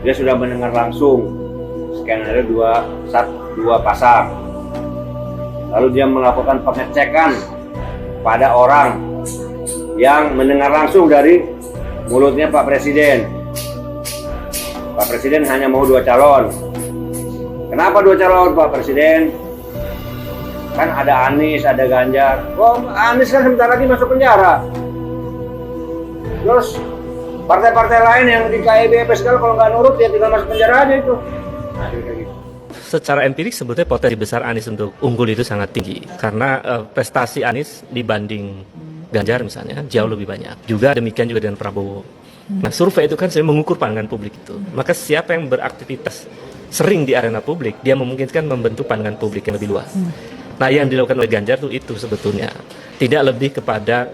dia sudah mendengar langsung skenario dua pasar. Lalu dia melakukan pengecekan pada orang yang mendengar langsung dari mulutnya Pak Presiden. Pak Presiden hanya mau 2 calon. Kenapa 2 calon Pak Presiden? Kan ada Anies, ada Ganjar. Oh, Anies kan sebentar lagi masuk penjara. Terus partai-partai lain yang di KIB segala kalau nggak nurut ya tinggal masuk penjara aja itu. Nah, gitu. Secara empirik sebetulnya potensi besar Anies untuk unggul itu sangat tinggi karena prestasi Anies dibanding Ganjar misalnya jauh lebih banyak. Juga demikian juga dengan Prabowo. Nah, survei itu kan saya mengukur pandangan publik itu. Maka siapa yang beraktivitas sering di arena publik, dia memungkinkan membentuk pandangan publik yang lebih luas. Nah, yang dilakukan oleh Ganjar itu sebetulnya tidak lebih kepada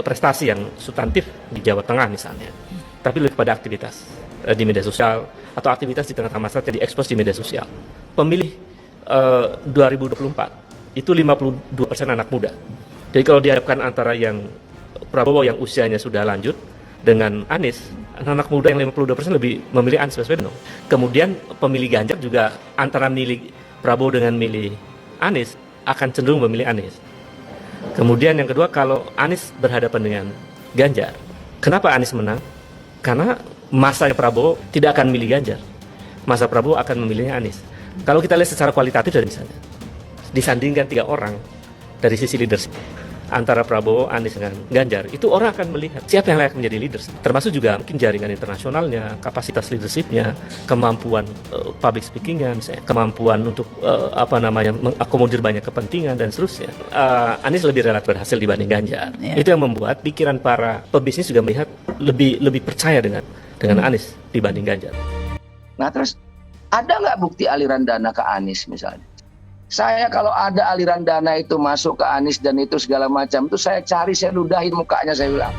prestasi yang substantif di Jawa Tengah misalnya, tapi lebih kepada aktivitas di media sosial atau aktivitas di tengah-tengah masyarakat yang diekspos di media sosial. Pemilih 2024 itu 52% anak muda. Jadi kalau dihadapkan antara yang Prabowo yang usianya sudah lanjut dengan Anies, anak muda yang 52% lebih memilih Anies Baswedan. Kemudian pemilih Ganjar juga antara milih Prabowo dengan milih Anies akan cenderung memilih Anies. Kemudian yang kedua, kalau Anies berhadapan dengan Ganjar, kenapa Anies menang? Karena masa Prabowo tidak akan memilih Ganjar, masa Prabowo akan memilihnya Anies. Kalau kita lihat secara kualitatif dari misalnya disandingkan 3 orang dari sisi leadership antara Prabowo, Anies dengan Ganjar, itu orang akan melihat siapa yang layak menjadi leaders. Termasuk juga mungkin jaringan internasionalnya, kapasitas leadershipnya, kemampuan public speakingnya, misalnya, kemampuan untuk mengakomodir banyak kepentingan dan seterusnya. Anies lebih relatif berhasil dibanding Ganjar. Itu yang membuat pikiran para pebisnis juga melihat lebih percaya dengan Anies dibanding Ganjar. Nah terus ada nggak bukti aliran dana ke Anies misalnya? Saya kalau ada aliran dana itu masuk ke Anies dan itu segala macam itu saya cari, saya ludahin mukanya, saya bilang.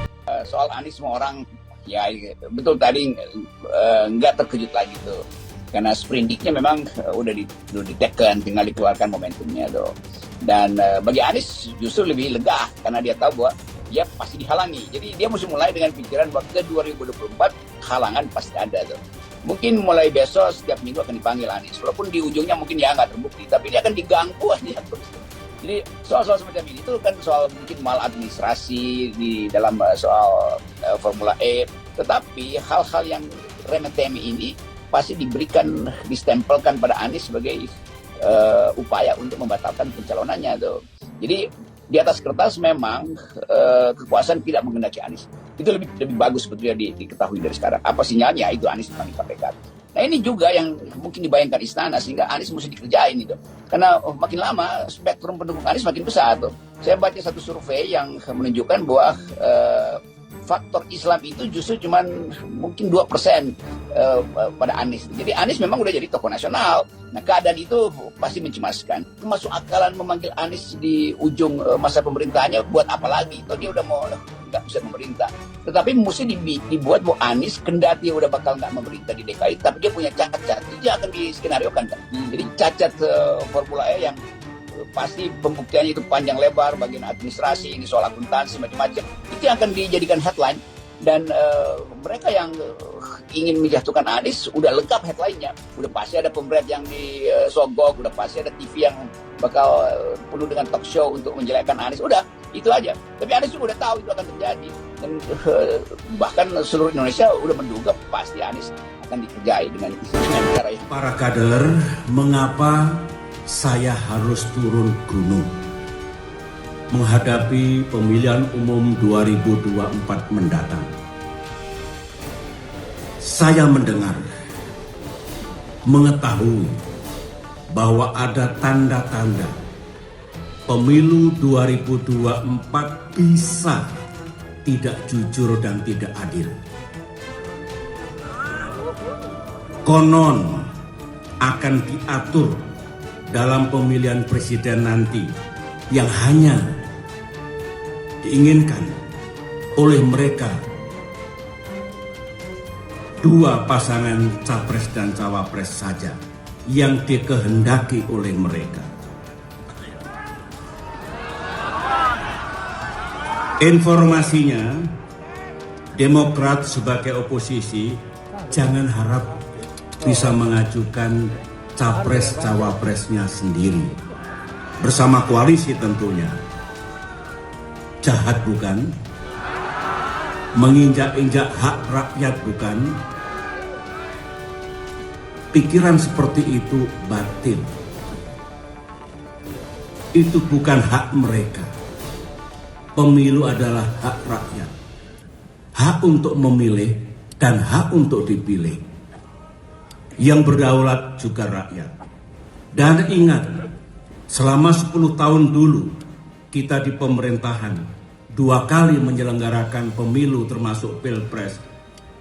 Soal Anies semua orang ya betul tadi nggak terkejut lagi tuh. Karena sprindiknya memang udah diteken, tinggal dikeluarkan momentumnya tuh. Dan bagi Anies justru lebih lega karena dia tahu bahwa dia pasti dihalangi. Jadi dia mesti mulai dengan pikiran bahwa ke 2024 halangan pasti ada tuh. Mungkin mulai besok setiap minggu akan dipanggil Anies. Walaupun di ujungnya mungkin ya nggak terbukti, tapi dia akan diganggu aja terus. Jadi soal-soal semacam ini itu kan soal mungkin maladministrasi di dalam soal Formula E. Tetapi hal-hal yang remeh-temeh ini pasti distempelkan pada Anies sebagai upaya untuk membatalkan pencalonannya tuh. Jadi di atas kertas memang kekuasaan tidak menghendaki Anies. Itu lebih bagus sebetulnya diketahui dari sekarang. Apa sinyalnya? Itu Anies memang disampaikan. Nah ini juga yang mungkin dibayangkan istana sehingga Anies mesti dikerjain itu. Karena makin lama spektrum pendukung Anies makin besar tuh. Saya baca satu survei yang menunjukkan bahwa faktor Islam itu justru cuma mungkin 2% pada Anies. Jadi Anies memang udah jadi tokoh nasional. Nah keadaan itu pasti mencemaskan. Masuk akalan memanggil Anies di ujung masa pemerintahannya buat apa lagi? Itu dia udah mau nggak bisa memerintah. Tetapi mesti dibuat bahwa Anies kendati udah bakal nggak memerintah di DKI, tapi dia punya cacat. Itu akan diskenariokan kan. Jadi cacat Formula E yang pasti pembuktiannya itu panjang lebar, bagian administrasi, ini soal akuntansi macam-macam. Itu yang akan dijadikan headline. Dan mereka yang ingin menjatuhkan Anies udah lengkap headline-nya. Udah pasti ada pemberat yang disogok, udah pasti ada TV yang bakal penuh dengan talk show untuk menjelekkan Anies. Udah, itu aja. Tapi Anies juga udah tahu itu akan terjadi. Dan bahkan seluruh Indonesia udah menduga pasti Anies akan dikerjai dengan cara itu. Para kader, mengapa saya harus turun gunung menghadapi pemilihan umum 2024 mendatang? Saya mendengar, mengetahui bahwa ada tanda-tanda pemilu 2024 bisa tidak jujur dan tidak adil. Konon akan diatur dalam pemilihan presiden nanti yang hanya diinginkan oleh mereka 2 pasangan capres dan cawapres saja yang dikehendaki oleh mereka. Informasinya, Demokrat sebagai oposisi jangan harap bisa mengajukan capres-cawapresnya sendiri. Bersama koalisi tentunya. Jahat bukan? Menginjak-injak hak rakyat bukan? Pikiran seperti itu batil. Itu bukan hak mereka. Pemilu adalah hak rakyat. Hak untuk memilih dan hak untuk dipilih. Yang berdaulat juga rakyat. Dan ingat, selama 10 tahun dulu kita di pemerintahan 2 kali menyelenggarakan pemilu termasuk Pilpres.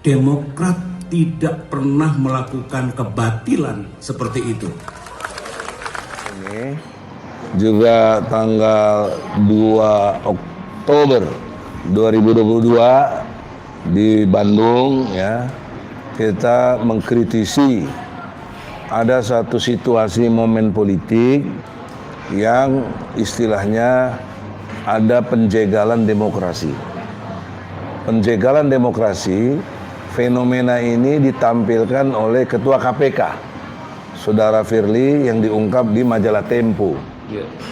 Demokrat tidak pernah melakukan kebatilan seperti itu. Ini juga tanggal 2 Oktober 2022 di Bandung ya, kita mengkritisi ada satu situasi momen politik yang istilahnya ada penjegalan demokrasi. Penjegalan demokrasi, fenomena ini ditampilkan oleh Ketua KPK, Saudara Firly, yang diungkap di majalah Tempo.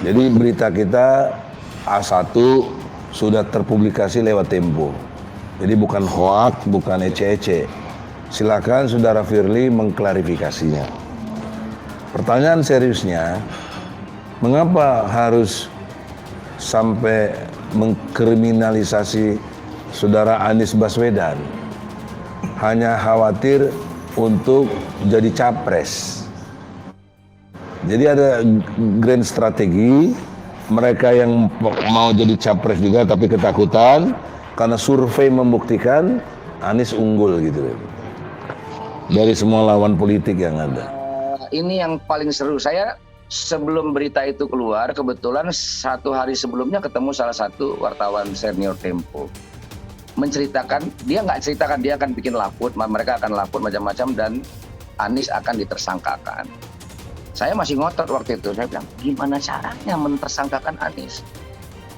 Jadi berita kita A1 sudah terpublikasi lewat Tempo. Jadi bukan hoak, bukan ece-ece. Silakan Saudara Firly mengklarifikasinya. Pertanyaan seriusnya, mengapa harus sampai mengkriminalisasi Saudara Anies Baswedan? Hanya khawatir untuk jadi capres. Jadi ada grand strategi, mereka yang mau jadi capres juga tapi ketakutan karena survei membuktikan Anies unggul gitu dari semua lawan politik yang ada. Ini yang paling seru. Saya sebelum berita itu keluar, kebetulan 1 hari sebelumnya ketemu salah satu wartawan senior Tempo. Menceritakan, dia nggak ceritakan, dia akan bikin laput, mereka akan laput macam-macam dan Anies akan ditersangkakan. Saya masih ngotot waktu itu, saya bilang, gimana caranya mentersangkakan Anies?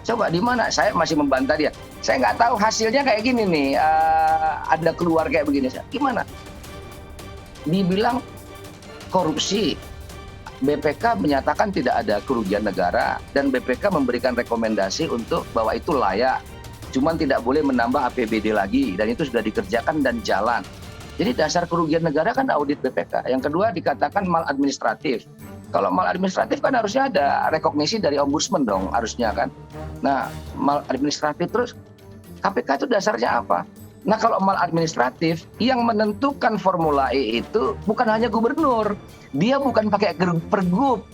Coba di mana? Saya masih membantah dia. Saya nggak tahu hasilnya kayak gini nih, ada keluar kayak begini. Gimana? Dibilang korupsi, BPK menyatakan tidak ada kerugian negara dan BPK memberikan rekomendasi untuk bahwa itu layak, cuman tidak boleh menambah APBD lagi dan itu sudah dikerjakan dan jalan. Jadi dasar kerugian negara kan audit BPK. Yang kedua dikatakan maladministratif. Kalau maladministratif kan harusnya ada rekognisi dari ombudsman dong harusnya kan. Nah maladministratif terus KPK itu dasarnya apa? Nah kalau maladministratif yang menentukan Formula E itu bukan hanya gubernur. Dia bukan pakai pergub,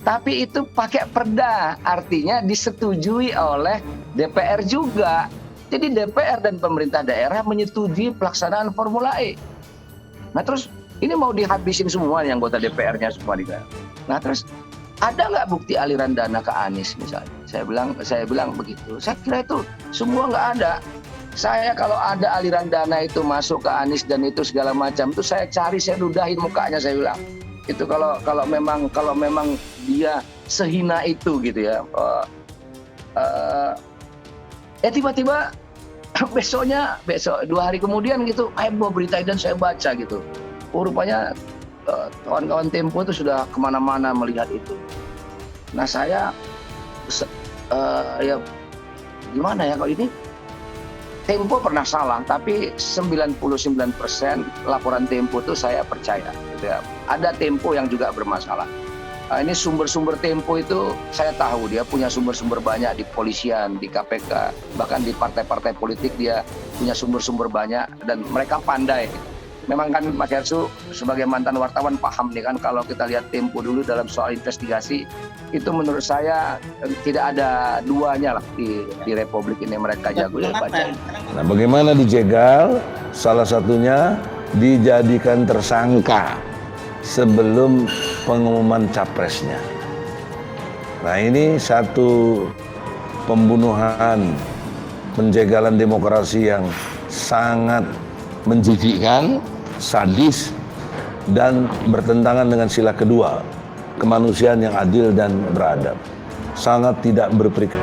tapi itu pakai perda. Artinya disetujui oleh DPR juga. Jadi DPR dan pemerintah daerah menyetujui pelaksanaan Formula E. Nah terus ini mau dihabisin semua yang anggota DPR-nya semua di daerah. Nah terus ada nggak bukti aliran dana ke Anies misalnya? Saya bilang begitu. Saya kira itu semua nggak ada. Saya kalau ada aliran dana itu masuk ke Anies dan itu segala macam itu saya cari, saya ludahin mukanya, saya bilang. Itu kalau memang dia sehina itu gitu ya. Tiba-tiba besok 2 hari kemudian gitu, heboh berita dan saya baca gitu. Rupanya kawan-kawan Tempo itu sudah kemana-mana melihat itu. Nah saya ya gimana ya kalau ini Tempo pernah salah, tapi 99% laporan Tempo itu saya percaya. Gitu ya. Ada Tempo yang juga bermasalah. Ini sumber-sumber Tempo itu saya tahu dia punya sumber-sumber banyak di kepolisian, di KPK, bahkan di partai-partai politik dia punya sumber-sumber banyak dan mereka pandai. Memang kan Mas Yarsu sebagai mantan wartawan paham nih kan kalau kita lihat Tempo dulu dalam soal investigasi itu menurut saya tidak ada duanya lah di Republik ini, mereka jago ya baca. Nah, bagaimana dijegal? Salah satunya dijadikan tersangka sebelum pengumuman capresnya. Nah, ini satu pembunuhan, penjegalan demokrasi yang sangat menjijikkan, sadis, dan bertentangan dengan sila kedua, kemanusiaan yang adil dan beradab. Sangat tidak berperiksa.